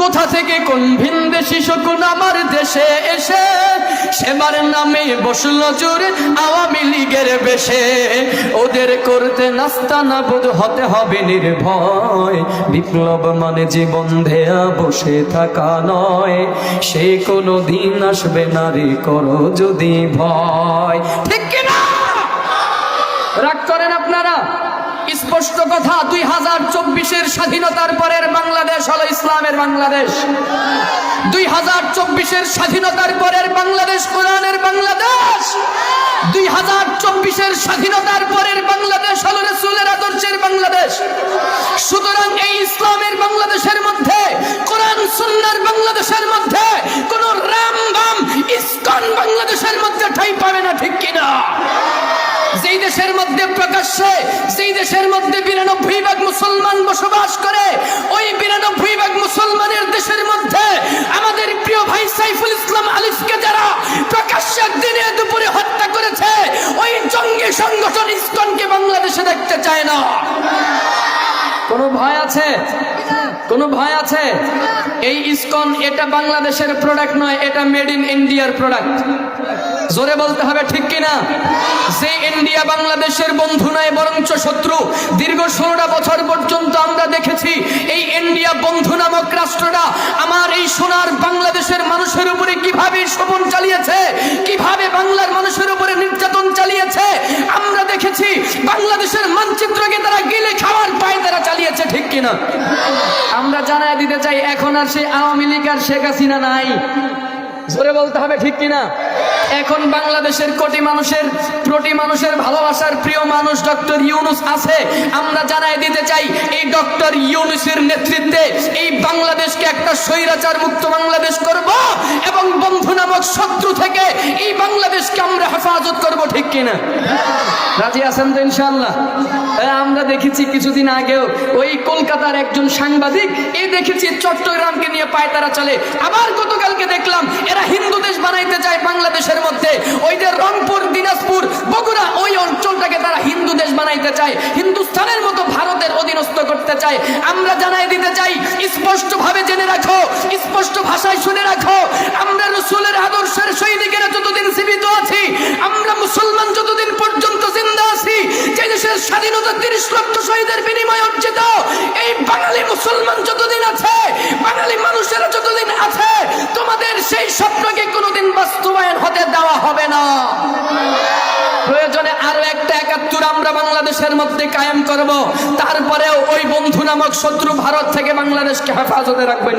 কোথা থেকে কোন ভিনদেশি শকুন আমার দেশে এসে সেবার নামে বসলো জোর আওয়ামী লীগের বেশে। ওদের করতে নাস্তানাবুদ হতে হবে নির্ভয়, বিপ্লব মানে জীবন ধেয়া বসে থাকা নয়, সে কোনো দিন আসবে নারী করো যদি ভয়। ঠিক কিনা? রাগ করেন আপনারা? স্পষ্ট কথা, 2024-এর স্বাধীনতার পরের বাংলাদেশ হলো ইসলামের বাংলাদেশ। 2024-এর স্বাধীনতার পরের বাংলাদেশ কোরআনের বাংলাদেশ। 2024-এর স্বাধীনতার পরের বাংলাদেশ হলো রাসূলের আদর্শের বাংলাদেশ। সুতরাং এই ইসলামের বাংলাদেশের মধ্যে, কোরআন সুন্নাহর বাংলাদেশের মধ্যে কোন রাম বাম ইসকন বাংলাদেশের মধ্যে ঠাঁই পাবে না। ঠিক কিনা? যেই দেশের মধ্যে প্রকাশ্যে, যেই দেশের মধ্যে 92% মুসলমান বসবাস করে, ওই 92% মুসলমানের দেশের মধ্যে আমাদের প্রিয় ভাই সাইফুল ইসলাম আলিফকে যারা প্রকাশ্যে দিনে দুপুরে হত্যা করেছে, ওই জঙ্গি সংগঠন ইসকনকে বাংলাদেশে দেখতে চায় না। কোনো ভয় আছে? কোনো ভয় আছে? এই ইসকন এটা বাংলাদেশের প্রোডাক্ট নয়, এটা মেড ইন ইন্ডিয়ার প্রোডাক্ট। জোরে বলতে হবে, ঠিক কিনা? যে ইন্ডিয়া বাংলাদেশের বন্ধু নয় বরঞ্চ শত্রু। দীর্ঘ 16টা বছর পর্যন্ত আমরা দেখেছি এই ইন্ডিয়া বন্ধু নামক রাষ্ট্রটা আমার এই সোনার বাংলাদেশের মানুষের উপরে কিভাবে শোষণ চালিয়েছে, কিভাবে বাংলার মানুষের উপরে নির্যাতন চালিয়েছে। আমরা দেখেছি বাংলাদেশের মানচিত্রকে তারা গিলে খাওয়ার পায় তারা চালিয়েছে। ঠিক কিনা? আমরা জানায় দিতে চাই, এখন আর সেই আওয়ামী লীগ আর শেখ হাসিনা নাই। জোরে বলতে হবে, ঠিক কিনা? এখন বাংলাদেশের কোটি মানুষের ভালোবাসার প্রিয় মানুষ ডক্টর ইউনূস আছে। আমরা জানাই দিতে চাই, এই ডক্টর ইউনূসের নেতৃত্বে এই বাংলাদেশকে একটা স্বৈরাচার মুক্ত বাংলাদেশ করব এবং বন্ধু নামক শত্রু থেকে এই বাংলাদেশকে আমরা হেফাজত করব। ঠিক কিনা? রাজি আছেন তো ইনশাআল্লাহ? আমরা দেখেছি কিছুদিন আগেও ওই কলকাতার একজন সাংবাদিক দেখেছি চট্টগ্রামকে নিয়ে পায়তারা চলে। আবার গতকালকে দেখলাম এরা হিন্দু দেশ বানাইতে চায় বাংলাদেশের মধ্যে। ওই যে রংপুর, দিনাজপুর, বগুড়া, ওই অঞ্চলটাকে তারা হিন্দু দেশ বানাইতে চায়, হিন্দুস্তানের মতো ভারতের অধীনস্থ করতে চায়। আমরা জানাই দিতে চাই, স্পষ্ট ভাবে জেনে রাখো, স্পষ্ট ভাষায় শুনে রাখো, আমরা রাসূলের আদর্শের সৈনিকেরা যতদিন জীবিত আছি, আমরা মুসলমান যতদিন পর্যন্ত জিন্দা আছি, যে দেশের স্বাধীনতা 30 লক্ষ শহীদের বিনিময়ে অর্জিত, এই বাঙালি মুসলমান যতদিন আছে, বাঙালি মানুষেরা যতদিন আছে, তোমাদের সেই স্বপ্নকে কোনোদিন বাস্তবায়ন হতে দেওয়া হবে না। প্রয়োজনে আরো একটা 71 আমরা বাংলাদেশের মধ্যে কায়েম করব, তারপরেও ওই বন্ধু নামক শত্রু ভারত থেকে বাংলাদেশকে হেফাজতে রাখবেন।